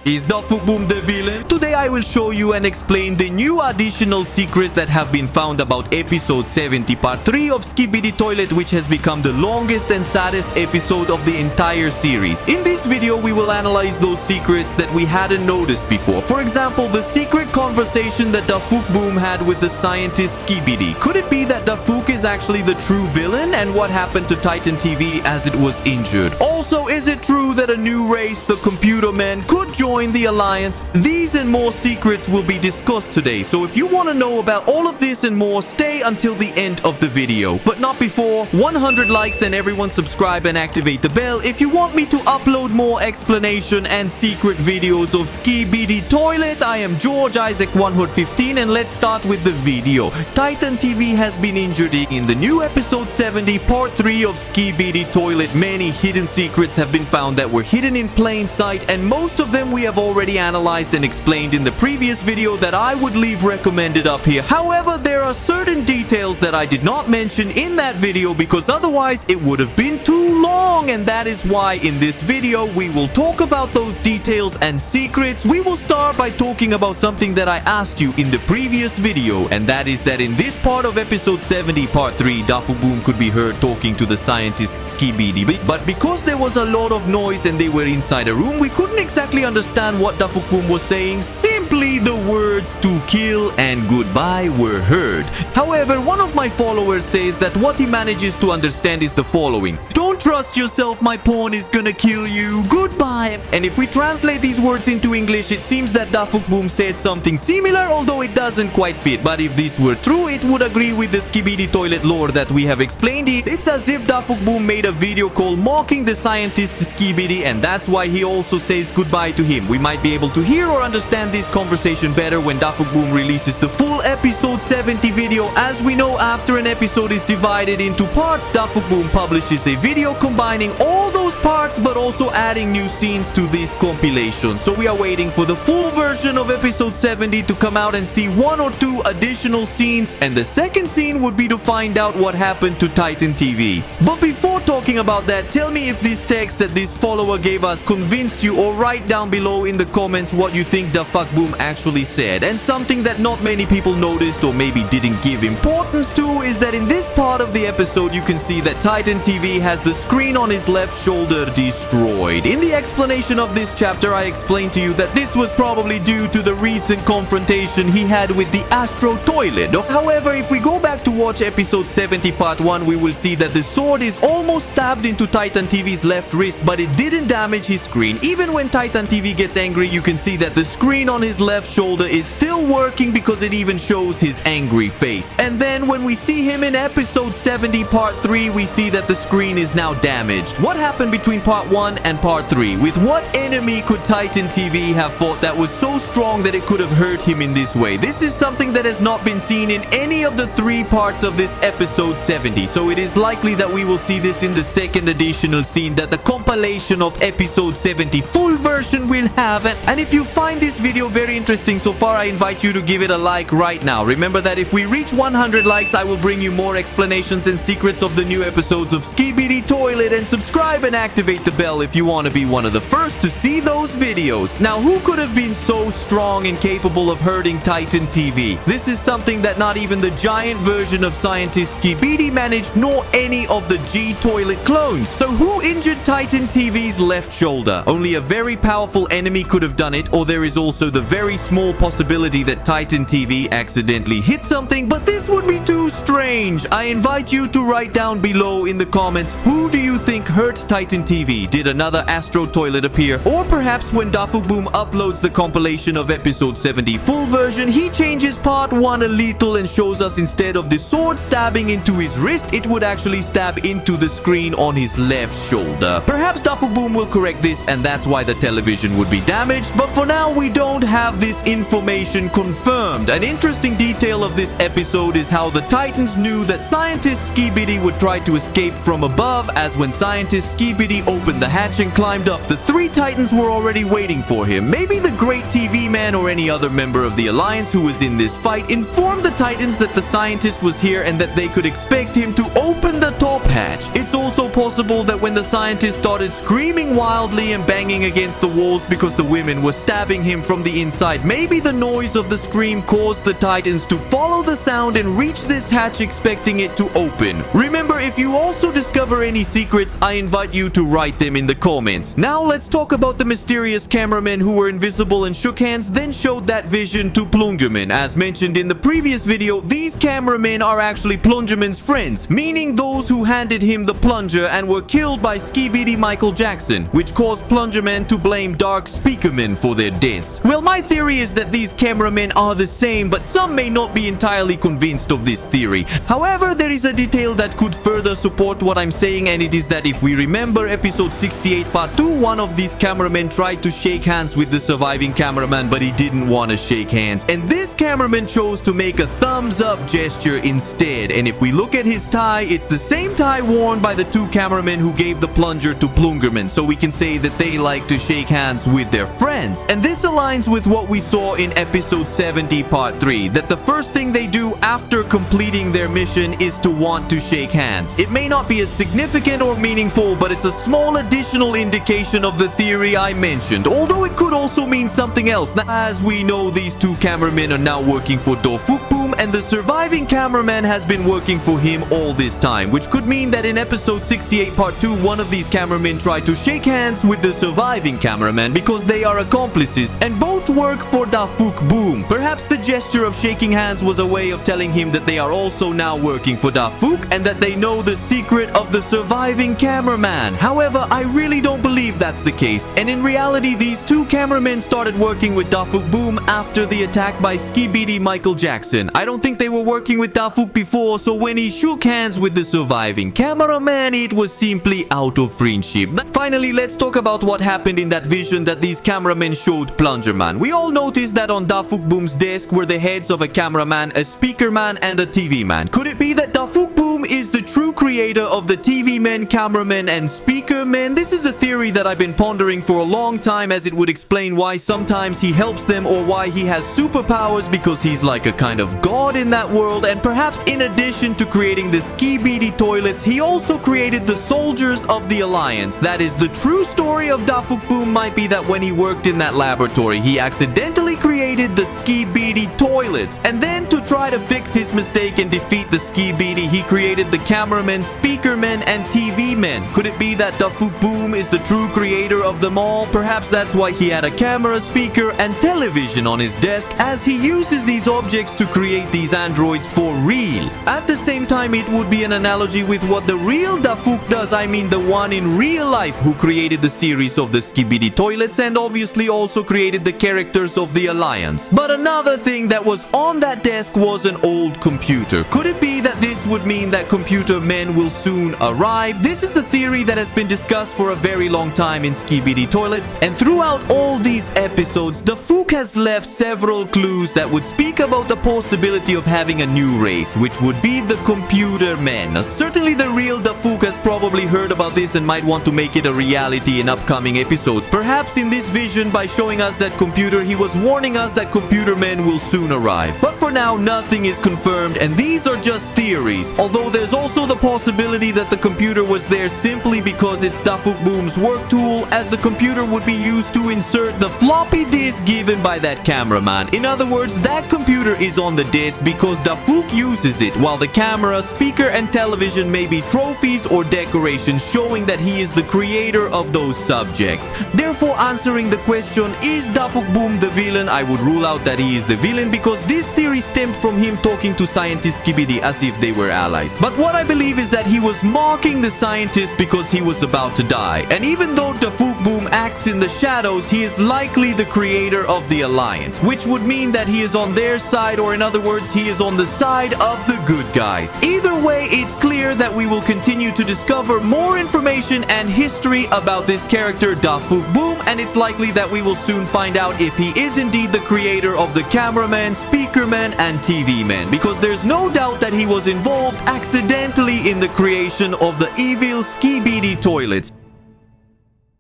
Is DAFUQ the villain? Today I will show you and explain the new additional secrets that have been found about episode 70 part 3 of Skibidi Toilet, which has become the longest and saddest episode of the entire series. In this video we will analyze those secrets that we hadn't noticed before. For example, the secret conversation that DAFUQ had with the scientist Skibidi. Could it be that DAFUQ is actually the true villain, and what happened to Titan TV as it was injured? Also, is it true that a new race, the Computer Men, could join the Alliance? These and more secrets will be discussed today, so if you want to know about all of this and more, stay until the end of the video. But not before 100 likes, and everyone subscribe and activate the bell if you want me to upload more explanation and secret videos of Skibidi Toilet. I am George Isaac 115, and let's start with the video. Titan TV has been injured in the new episode 70 part 3 of Skibidi Toilet. Many hidden secrets have been found that were hidden in plain sight, and most of them we have already analyzed and explained in the previous video that I would leave recommended up here. However, there are certain details that I did not mention in that video because otherwise it would have been too long, and that is why in this video we will talk about those details and secrets. We will start by talking about something that I asked you in the previous video, and that is that in this part of episode 70 part 3, DAFUQ could be heard talking to the scientist Skibidi, but because there was a lot of noise and they were inside a room, we couldn't exactly understand what DAFUQ was saying. Simply the words "to kill" and "goodbye" were heard. However, one of my followers says that what he manages to understand is the following: "Don't trust yourself, my pawn is gonna kill you, goodbye." And if we translate these words into English, it seems that DAFUQ said something similar, although it doesn't quite fit. But if this were true, it would agree with the Skibidi Toilet lore that we have explained. It's as if DAFUQ made a video called mocking the scientist Skibidi, and that's why he also says goodbye to him. We might be able to hear or understand this conversation better when DAFUQ releases the full episode 70 video. As we know, after an episode is divided into parts, DAFUQ publishes a video combining all those parts but also adding new scenes to this compilation. So we are waiting for the full version of episode 70 to come out and see one or two additional scenes, and the second scene would be to find out what happened to Titan TV. But before talking about that, tell me if this text that this follower gave us convinced you, or write down below in the comments what you think DAFUQ actually said. And something that not many people noticed or maybe didn't give importance to is that in this part of the episode you can see that Titan TV has the screen on his left shoulder destroyed. In the explanation of this chapter, I explained to you that this was probably due to the recent confrontation he had with the Astro Toilet. However, if we go back to watch episode 70 part 1, we will see that the sword is almost stabbed into Titan TV's left wrist, but it didn't damage his screen. Even when Titan TV gets angry, you can see that the screen on his left shoulder is still working because it even shows his angry face. And then when we see him in episode 70 part 3, we see that the screen is now damaged. What happened between part 1 and part 3? With what enemy could Titan TV have fought that was so strong that it could have hurt him in this way? This is something that has not been seen in any of the 3 parts of this episode 70, so it is likely that we will see this in the second additional scene that the compilation of episode 70 full version will have. And if you find this video very interesting so far, I invite you to give it a like right now. Remember that if we reach 100 likes, I will bring you more explanations and secrets of the new episodes of Skibidi Toilet, and subscribe and activate the bell if you want to be one of the first to see those videos. Now, who could have been so strong and capable of hurting Titan TV? This is something that not even the giant version of scientist Skibidi managed, nor any of the G-Toilet clones. So who injured Titan TV's left shoulder? Only a very powerful enemy could have done it, or there is also the very small possibility that Titan TV accidentally hit something, but this would be too strange. I invite you to write down below in the comments, who do you think hurt Titan TV? Did another Astro Toilet appear? Or perhaps when DAFUQ uploads the compilation of episode 70 full version, he changes part 1 a little and shows us instead of the sword stabbing into his wrist, it would actually stab into the screen on his left shoulder. Perhaps DAFUQ will correct this, and that's why the television would be damaged, but for now we don't have this information confirmed. An interesting detail of this episode is how the Titans knew that scientist Skibidi would try to escape from above, as when scientist Skibidi opened the hatch and climbed up, the 3 Titans were already waiting for him. Maybe the Great TV Man or any other member of the Alliance who was in this fight informed the Titans that the scientist was here and that they could expect him to open the top hatch. It's also possible that when the scientist started screaming wildly and banging against the walls because the women were stabbing him from the inside, maybe the noise of the scream caused the Titans to follow the sound and reach this hatch expecting it to open. Remember, if you also discover any secrets, I invite you to write them in the comments. Now let's talk about the mysterious cameramen who were invisible and shook hands, then showed that vision to Plungerman. As mentioned in the previous video, these cameramen are actually Plungerman's friends, meaning those who handed him the plunger and were killed by Skibidi Michael Jackson, which caused Plungerman to blame Dark Speakerman for their deaths. Well, my theory is that these cameramen are the same, but some may not be entirely convinced of this theory. However, there is a detail that could further support what I'm saying, and it is that if we remember episode 68 part 2, one of these cameramen tried to shake hands with the surviving cameraman, but he didn't want to shake hands, and this cameraman chose to make a thumbs up gesture instead. And if we look at his tie, it's the same tie worn by the 2 cameramen who gave the plunger to Plungerman, so we can say that they like to shake hands with their friends. And this aligns with what we saw in episode 70 part 3, that the first thing they do after completing their mission is to want to shake hands. It may not be as significant or meaningful, but it's a small additional indication of the theory I mentioned, although it could also mean something else. Now, as we know, these 2 cameramen are now working for DAFUQ, and the surviving cameraman has been working for him all this time, which could mean that in episode 68 part 2, one of these cameramen tried to shake hands with the surviving cameraman because they are accomplices and both work for DAFUQ. Perhaps the gesture of shaking hands was a way of telling him that they are also now working for DAFUQ and that they know the secret of the surviving cameraman. However, I really don't believe that's the case, and in reality, these 2 cameramen started working with DAFUQ after the attack by Skibidi Michael Jackson. I don't think they were working with DAFUQ before, so when he shook hands with the surviving cameraman, it was simply out of friendship. Finally, let's talk about what happened in that vision that these cameramen showed Plungerman. We all noticed that on DAFUQ's desk were the heads of a cameraman, a speaker man, and a TV man. Could it be that DAFUQ is the true creator of the TV men, cameramen, and speaker men? This is a theory that I've been pondering for a long time, as it would explain why sometimes he helps them or why he has superpowers, because he's like a kind of god in that world. And perhaps in addition to creating the Skibidi toilets, he also created the soldiers of the Alliance. That is, the true story of DAFUQ might be that when he worked in that laboratory, he accidentally created the Skibidi toilets, and then to try to fix his mistake and defeat the Skibidi, he created the cameramen, speakermen, and TV men. Could it be that DAFUQ is the true creator of them all? Perhaps that's why he had a camera, speaker, and television on his desk, as he uses these objects to create these androids for real. At the same time, it would be an analogy with what the real DAFUQ does. I mean the one in real life who created the series of the Skibidi toilets and obviously also created the characters of the Alliance. But another thing that was on that desk was an old computer. Could it be that this would mean that computer men will soon arrive? This is a theory that has been discussed for a very long time in Skibidi toilets, and throughout all these episodes, DAFUQ has left several clues that would speak about the possibility of having a new race, which would be the computer men. Now, certainly the real DAFUQ has probably heard about this and might want to make it a reality in upcoming episodes. Perhaps in this vision, by showing us that computer, he was warning us that computer men will soon arrive. But for now, nothing is confirmed, and these are just theories. Although there's also the possibility that the computer was there simply because it's DAFUQ's work tool, as the computer would be used to insert the floppy disk given by that cameraman. In other words, that computer is on the disk because DAFUQ uses it, while the camera, speaker, and television may be trophies or decorations showing that he is the creator of those subjects. Therefore, answering the question, is DAFUQ the villain? I would rule out that he is the villain because this theory stemmed from him talking to scientist Skibidi as if they were allies. But what I believe is that he was mocking the scientist because he was about to die. And even though DAFUQ acts in the shadows, he is likely the creator of the Alliance, which would mean that he is on their side, or in other words, he is on the side of the good guys. Either way, it's clear that we will continue to discover more information and history about this character DAFUQ, and it's likely that we will soon find out if he is indeed the creator of the cameraman, speakerman, Woman and TV Man, because there's no doubt that he was involved accidentally in the creation of the evil Skibidi toilets.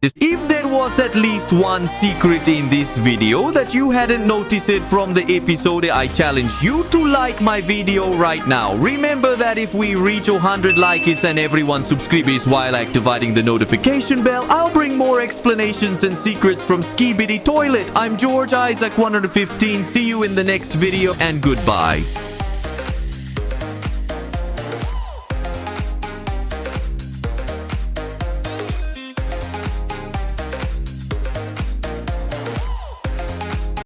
If there was at least one secret in this video that you hadn't noticed it from the episode, I challenge you to like my video right now. Remember that if we reach 100 likes and everyone subscribes while activating the notification bell, I'll bring more explanations and secrets from Skibidi Toilet. I'm George Isaac 115. See you in the next video and goodbye.